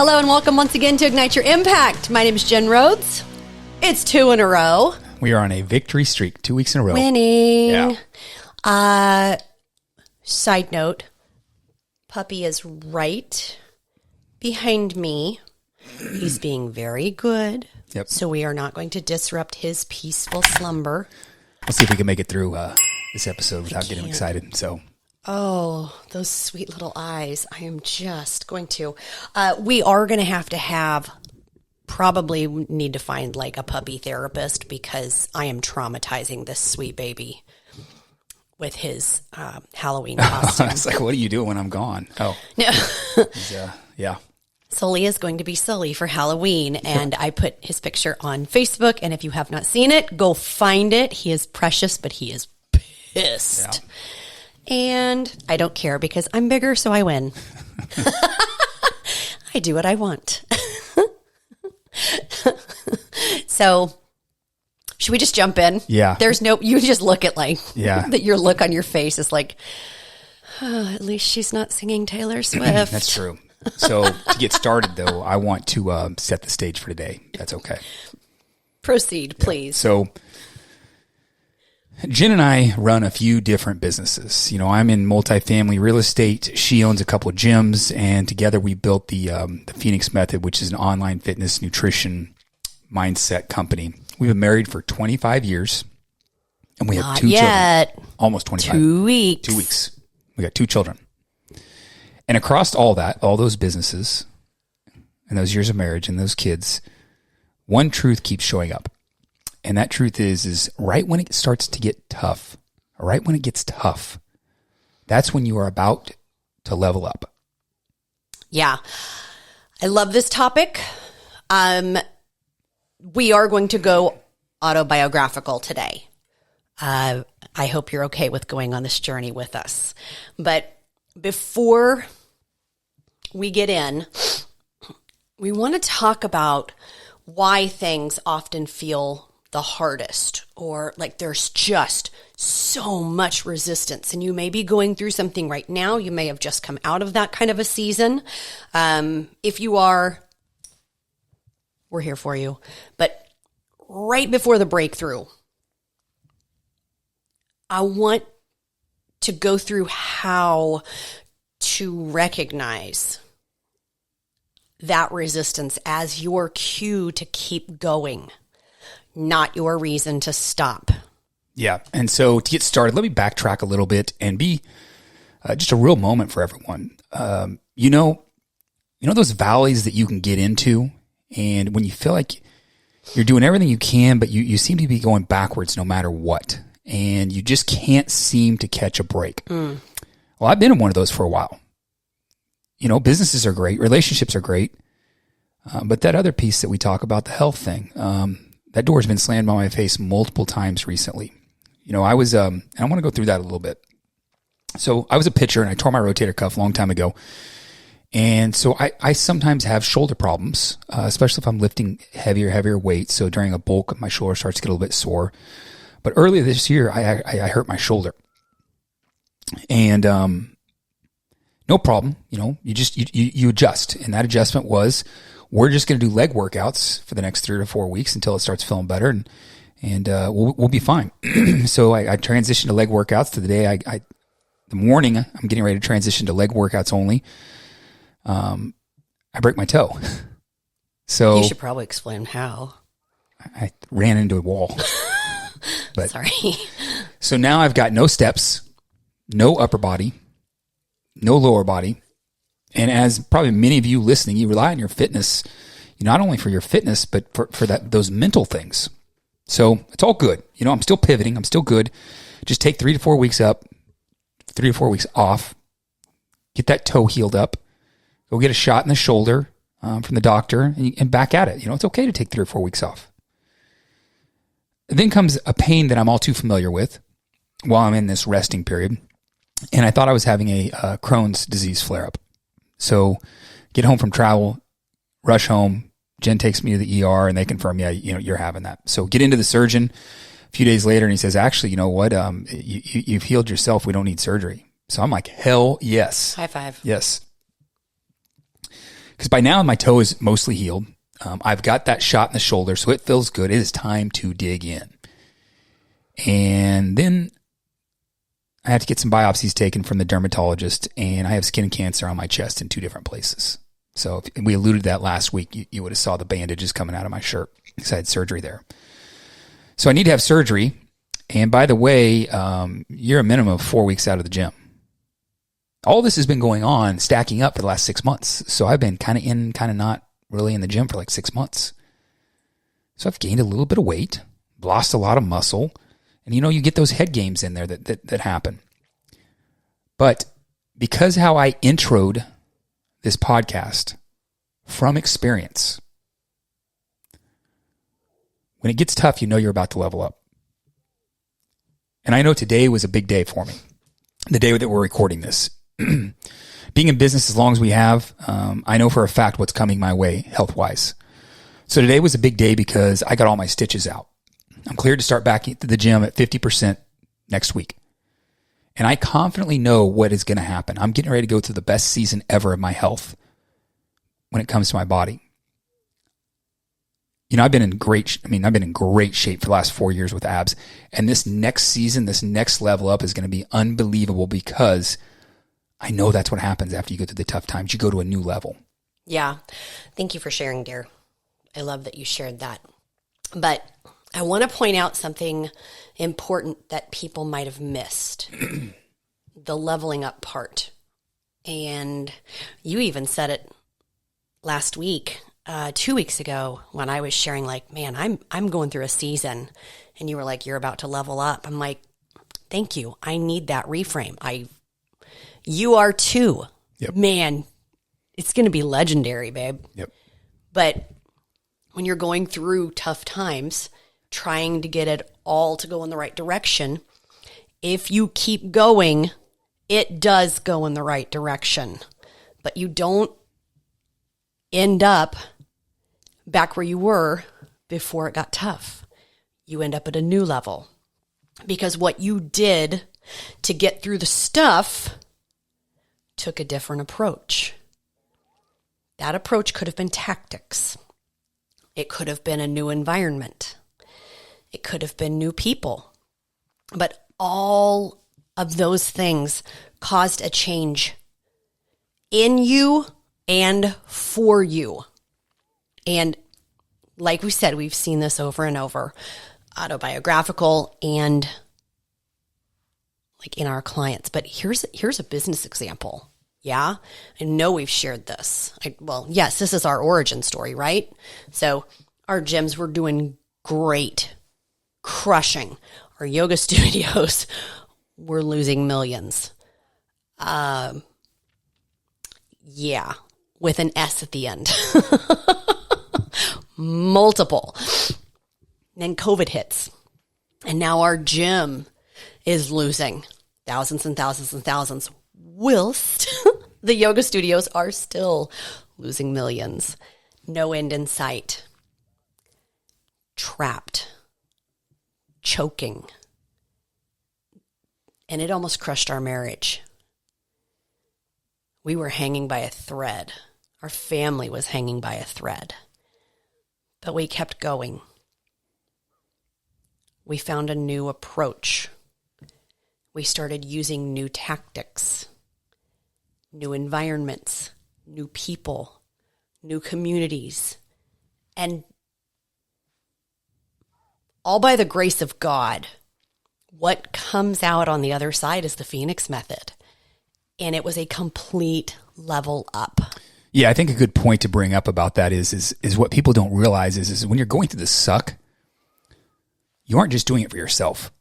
Hello and welcome once again to Ignite Your Impact. My name is Jen Rhodes. It's 2 in a row. We are on a victory streak, 2 weeks in a row. Winning. Yeah. Side note, puppy is right behind me. He's being very good. Yep. So we are not going to disrupt his peaceful slumber. We'll see if we can make it through this episode without getting excited. So, oh, those sweet little eyes. I am just going to. We are going to have probably need to find like a puppy therapist because I am traumatizing this sweet baby with his Halloween costume. it's like, what do you do when I'm gone? Oh, No. yeah. Sully is going to be Sully for Halloween, and I put his picture on Facebook, and if you have not seen it, go find it. He is precious, but he is pissed. Yeah. And I don't care because I'm bigger, so I win. I do what I want. So, should we just jump in? Yeah. You just look at yeah. that your look on your face is like, at least she's not singing Taylor Swift. That's true. So to get started, though, I want to set the stage for today. That's okay. Proceed, please. So Jen and I run a few different businesses. You know, I'm in multifamily real estate. She owns a couple of gyms, and together we built the Phenix Method, which is an online fitness nutrition mindset company. We've been married for 25 years, and we have 2 children. Almost 25. 2 weeks. 2 weeks. We got 2 children. And across all those businesses and those years of marriage and those kids, one truth keeps showing up. And that truth is right when it starts to get tough, right when it gets tough, that's when you are about to level up. Yeah. I love this topic. We are going to go autobiographical today. I hope you're okay with going on this journey with us. But before we get in, we want to talk about why things often feel the hardest, or like there's just so much resistance. And you may be going through something right now. You may have just come out of that kind of a season. If you are, we're here for you. But right before the breakthrough, I want to go through how to recognize that resistance as your cue to keep going, not your reason to stop. Yeah. And so to get started, let me backtrack a little bit and be just a real moment for everyone. You know those valleys that you can get into, and when you feel like you're doing everything you can, but you seem to be going backwards no matter what, and you just can't seem to catch a break. Well, I've been in one of those for a while. You know, businesses are great, relationships are great, but that other piece that we talk about, the health thing, that door has been slammed on my face multiple times recently. You know, I was, and I want to go through that a little bit. So I was a pitcher and I tore my rotator cuff a long time ago. And so I sometimes have shoulder problems, especially if I'm lifting heavier weights. So during a bulk, my shoulder starts to get a little bit sore. But earlier this year, I hurt my shoulder. And no problem. You know, you adjust. And that adjustment was, we're just going to do leg workouts for the next 3 to 4 weeks until it starts feeling better, and we'll be fine. So I transitioned to leg workouts. To the day the morning, I'm getting ready to transition to leg workouts only. I break my toe. So you should probably explain how. I ran into a wall. But, sorry. So now I've got no steps, no upper body, no lower body. And as probably many of you listening, you rely on your fitness, not only for your fitness, but for those mental things. So it's all good. You know, I'm still pivoting. I'm still good. Just take 3 to 4 weeks up, 3 to 4 weeks off, get that toe healed up, go get a shot in the shoulder from the doctor, and back at it. You know, it's okay to take 3 or 4 weeks off. Then comes a pain that I'm all too familiar with while I'm in this resting period. And I thought I was having a Crohn's disease flare-up. So get home from travel, rush home. Jen takes me to the ER and they confirm, yeah, you know, you're having that. So get into the surgeon a few days later and he says, actually, you know what? You've healed yourself. We don't need surgery. So I'm like, hell yes. High five. Yes. Because by now my toe is mostly healed. I've got that shot in the shoulder, so it feels good. It is time to dig in. And then I have to get some biopsies taken from the dermatologist, and I have skin cancer on my chest in 2 different places. So we alluded to that last week. You would have saw the bandages coming out of my shirt because I had surgery there. So I need to have surgery. And by the way, you're a minimum of 4 weeks out of the gym. All this has been going on, stacking up for the last 6 months. So I've been kind of in, kind of not really in the gym for like 6 months. So I've gained a little bit of weight, lost a lot of muscle. And you get those head games in there that happen. But because how I introed this podcast from experience, when it gets tough, you're about to level up. And I know today was a big day for me, the day that we're recording this. Being in business as long as we have, I know for a fact what's coming my way health-wise. So today was a big day because I got all my stitches out. I'm cleared to start back into the gym at 50% next week. And I confidently know what is going to happen. I'm getting ready to go through the best season ever of my health when it comes to my body. I've been in great shape for the last 4 years with abs. And this next season, this next level up is going to be unbelievable because I know that's what happens after you go through the tough times. You go to a new level. Yeah. Thank you for sharing, dear. I love that you shared that. But I want to point out something important that people might have missed. The leveling up part. And you even said it last week, 2 weeks ago, when I was sharing like, man, I'm going through a season. And you were like, you're about to level up. I'm like, thank you. I need that reframe. You are too. Yep. Man, it's going to be legendary, babe. Yep. But when you're going through tough times, trying to get it all to go in the right direction, if you keep going, it does go in the right direction. But you don't end up back where you were before it got tough. You end up at a new level. Because what you did to get through the stuff took a different approach. That approach could have been tactics. It could have been a new environment. It could have been new people. But all of those things caused a change in you and for you. And like we said, we've seen this over and over, autobiographical and like in our clients. But here's a business example. Yeah, I know we've shared this. Yes, this is our origin story, right? So our gyms were doing great, crushing. Our yoga studios were losing millions. Yeah, with an S at the end. Multiple. Then COVID hits. And now our gym is losing thousands and thousands and thousands, whilst the yoga studios are still losing millions. No end in sight. Trapped. Choking. And it almost crushed our marriage. We were hanging by a thread. Our family was hanging by a thread. But we kept going. We found a new approach. We started using new tactics, new environments, new people, new communities, and all by the grace of God, what comes out on the other side is the Phenix Method. And it was a complete level up. Yeah, I think a good point to bring up about that is what people don't realize is when you're going through the suck, you aren't just doing it for yourself.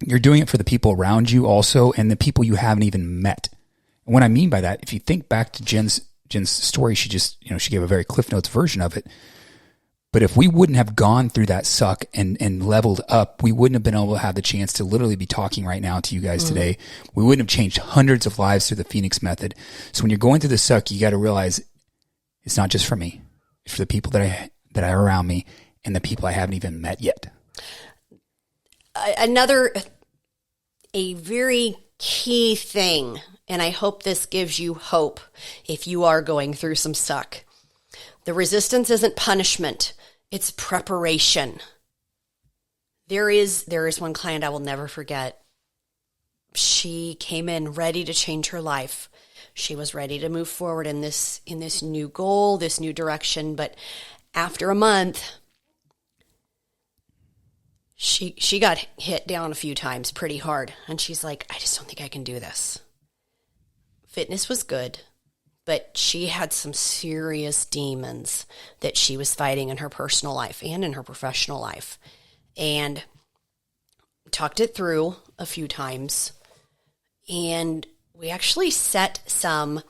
You're doing it for the people around you also and the people you haven't even met. And what I mean by that, if you think back to Jen's story, she gave a very Cliff Notes version of it. But if we wouldn't have gone through that suck and leveled up, we wouldn't have been able to have the chance to literally be talking right now to you guys today. We wouldn't have changed hundreds of lives through the Phenix Method. So when you're going through the suck, you got to realize it's not just for me. It's for the people that are around me and the people I haven't even met yet. A very key thing and I hope this gives you hope if you are going through some suck. The resistance isn't punishment. It's preparation. There is one client I will never forget. She came in ready to change her life. She was ready to move forward in this new goal, this new direction. But after a month, she got hit down a few times pretty hard. And she's like, I just don't think I can do this. Fitness was good, but she had some serious demons that she was fighting in her personal life and in her professional life. And talked it through a few times. And we actually set some,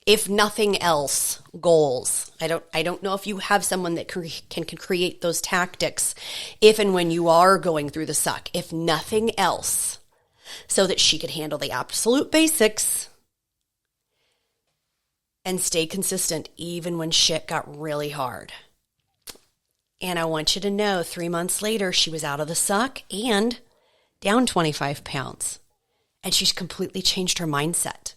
if nothing else, goals. I don't know if you have someone that can create those tactics if and when you are going through the suck, if nothing else, so that she could handle the absolute basics and stay consistent even when shit got really hard. And I want you to know 3 months later, she was out of the suck and down 25 pounds. And she's completely changed her mindset.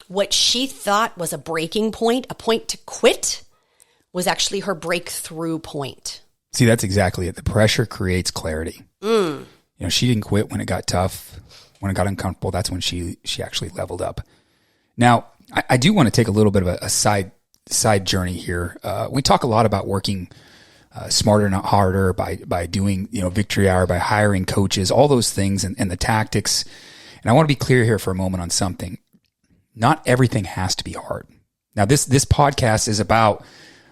What she thought was a breaking point, a point to quit, was actually her breakthrough point. See, that's exactly it. The pressure creates clarity. You know, she didn't quit when it got tough, when it got uncomfortable. That's when she actually leveled up. Now, I do want to take a little bit of a side journey here. We talk a lot about working smarter, not harder, by doing, Victory Hour, by hiring coaches, all those things and the tactics. And I want to be clear here for a moment on something. Not everything has to be hard. Now, this podcast is about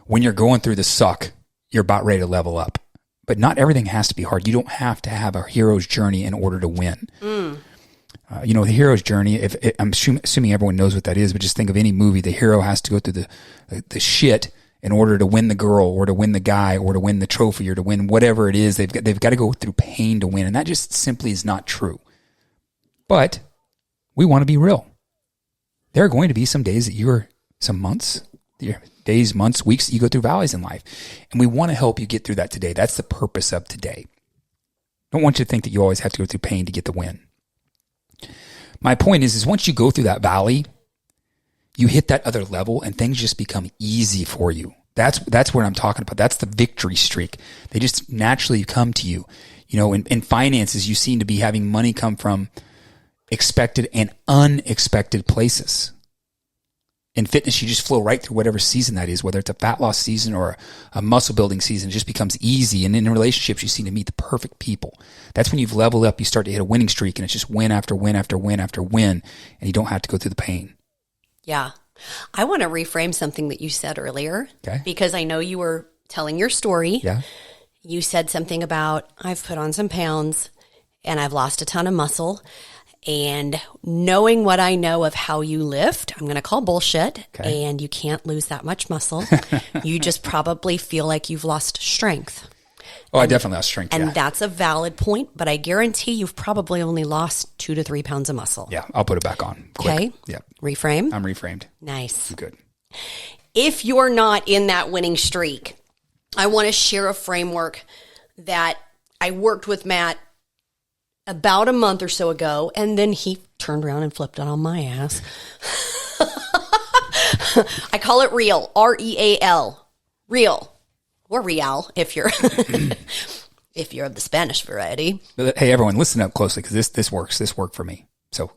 when you're going through the suck, you're about ready to level up. But not everything has to be hard. You don't have to have a hero's journey in order to win. The hero's journey, I'm assuming everyone knows what that is, but just think of any movie. The hero has to go through the shit in order to win the girl or to win the guy or to win the trophy or to win whatever it is. They've got to go through pain to win. And that just simply is not true. But we want to be real. There are going to be some days some months, days, months, weeks that you go through valleys in life. And we want to help you get through that today. That's the purpose of today. Don't want you to think that you always have to go through pain to get the win. My point is once you go through that valley, you hit that other level and things just become easy for you. That's what I'm talking about. That's the victory streak. They just naturally come to you. In finances, you seem to be having money come from expected and unexpected places. In fitness, you just flow right through whatever season that is, whether it's a fat loss season or a muscle building season. It just becomes easy. And in relationships, you seem to meet the perfect people. That's when you've leveled up. You start to hit a winning streak, and it's just win after win after win after win, and you don't have to go through the pain. Yeah. I want to reframe something that you said earlier, okay, because I know you were telling your story. Yeah. You said something about, I've put on some pounds and I've lost a ton of muscle. And knowing what I know of how you lift, I'm going to call bullshit. Okay. And you can't lose that much muscle. You just probably feel like you've lost strength. Oh, I definitely lost strength. And that's a valid point, but I guarantee you've probably only lost 2 to 3 pounds of muscle. Yeah, I'll put it back on. Quick. Okay. Yeah. Reframe. I'm reframed. Nice. I'm good. If you're not in that winning streak, I want to share a framework that I worked with Matt about a month or so ago, and then he turned around and flipped it on my ass. I call it REAL, R-E-A-L, real, or real if you're if you're of the Spanish variety. But, hey, everyone, listen up closely because this works. This worked for me.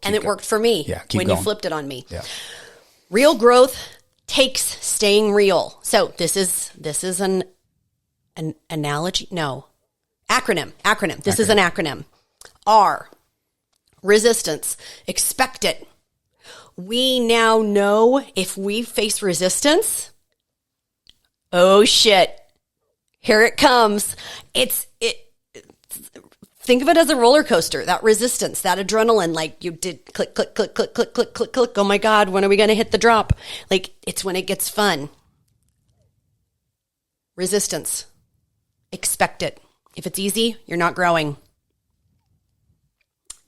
And it worked for me. Yeah, keep when going. You flipped it on me. Yeah. Real growth takes staying real. So this is an analogy. No, acronym. This is an acronym. R, resistance. Expect it. We now know if we face resistance, oh shit, here it comes. Think of it as a roller coaster, that resistance, that adrenaline, like you did click, click, click, click, click, click, click, click. Oh my God, when are we going to hit the drop? Like it's when it gets fun. Resistance. Expect it. If it's easy, you're not growing.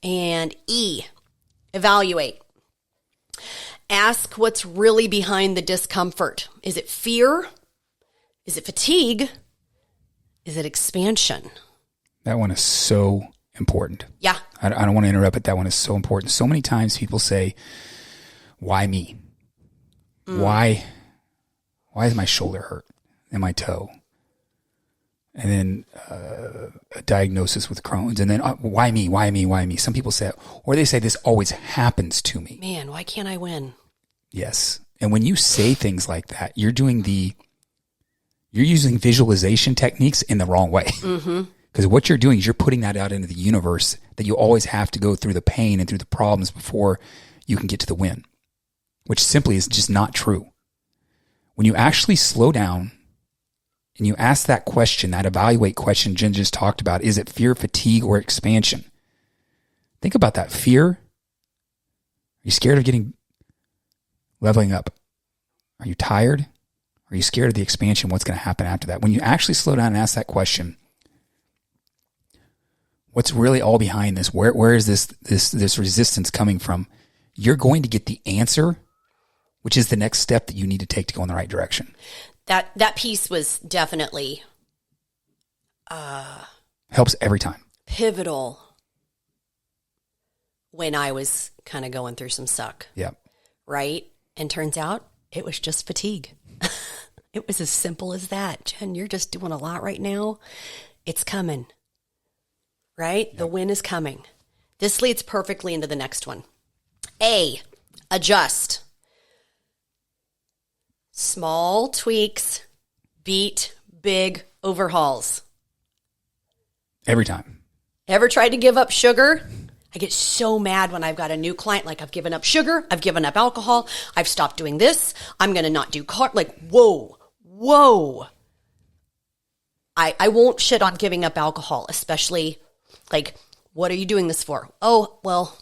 And E, evaluate. Ask what's really behind the discomfort. Is it fear? Is it fatigue? Is it expansion? That one is so important. Yeah. I don't want to interrupt, but that one is so important. So many times people say, why me? Why is my shoulder hurt and my toe? And then a diagnosis with Crohn's. And then why me? Why me? Why me? Some people say, or they say this always happens to me. Man, why can't I win? Yes. And when you say things like that, you're using visualization techniques in the wrong way. Because what you're doing is you're putting that out into the universe that you always have to go through the pain and through the problems before you can get to the win, which simply is just not true. When you actually slow down and you ask that question, that evaluate question Jen just talked about, is it fear, fatigue, or expansion? Think about that. Fear. Are you scared of leveling up? Are you tired? Are you scared of the expansion? What's going to happen after that? When you actually slow down and ask that question, what's really all behind this? Where is this resistance coming from? You're going to get the answer, which is the next step that you need to take to go in the right direction. That piece was definitely helps every time. Pivotal when I was kind of going through some suck. Yeah. Right? And turns out it was just fatigue. It was as simple as that. Jen, you're just doing a lot right now. It's coming. Right? Yep. The win is coming. This leads perfectly into the next one. A, adjust. Small tweaks beat big overhauls. Every time. Ever tried to give up sugar? I get so mad when I've got a new client, like I've given up sugar, I've given up alcohol, I've stopped doing this, I'm going to not do like, whoa. I won't shit on giving up alcohol, especially like, what are you doing this for? Oh, well,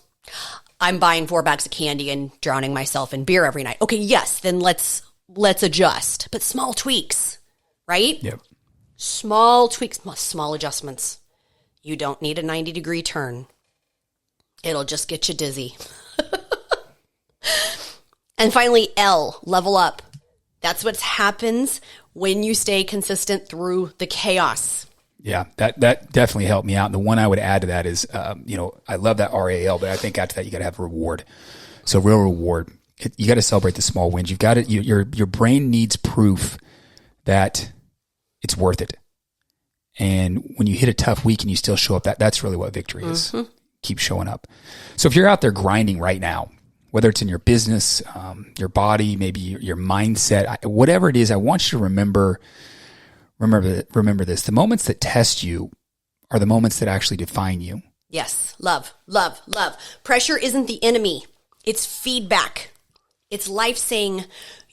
I'm buying 4 bags of candy and drowning myself in beer every night. Okay, yes, then let's adjust. But small tweaks, right? Yep. Small tweaks, small adjustments. You don't need a 90-degree turn. It'll just get you dizzy. And finally, L, level up. That's what happens when you stay consistent through the chaos. Yeah, that definitely helped me out. And the one I would add to that is, I love that RAL, but I think after that you got to have reward. So real reward. You got to celebrate the small wins. You've got to, your brain needs proof that it's worth it. And when you hit a tough week and you still show up, that's really what victory is. Mm-hmm. Keep showing up. So if you're out there grinding right now, whether it's in your business, your body, maybe your mindset, whatever it is, I want you to remember this. The moments that test you are the moments that actually define you. Yes. Love. Pressure isn't the enemy. It's feedback. It's life saying,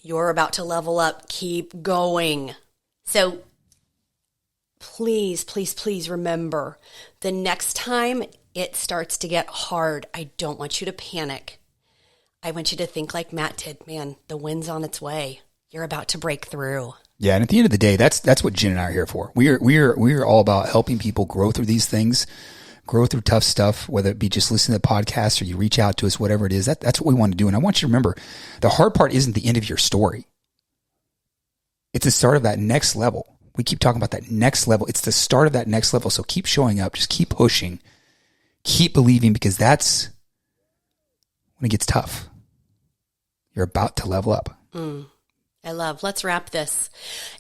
you're about to level up. Keep going. So please remember, the next time it starts to get hard, I don't want you to panic. I want you to think like Matt did. Man, the wind's on its way. You're about to break through. Yeah, and at the end of the day, that's what Jen and I are here for. We are all about helping people grow through these things, grow through tough stuff, whether it be just listening to the podcast or you reach out to us, whatever it is. That's what we want to do. And I want you to remember, the hard part isn't the end of your story. It's the start of that next level. We keep talking about that next level. It's the start of that next level. So keep showing up. Just keep pushing. Keep believing, because that's when it gets tough. You're about to level up. Let's wrap this.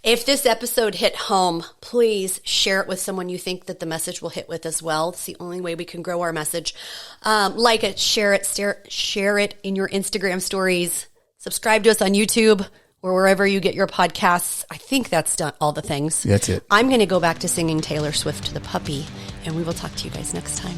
If this episode hit home, please share it with someone you think that the message will hit with as well. It's the only way we can grow our message. Like it, share it in your Instagram stories. Subscribe to us on YouTube or wherever you get your podcasts. I think that's done all the things. That's it. I'm going to go back to singing Taylor Swift to the puppy, and we will talk to you guys next time.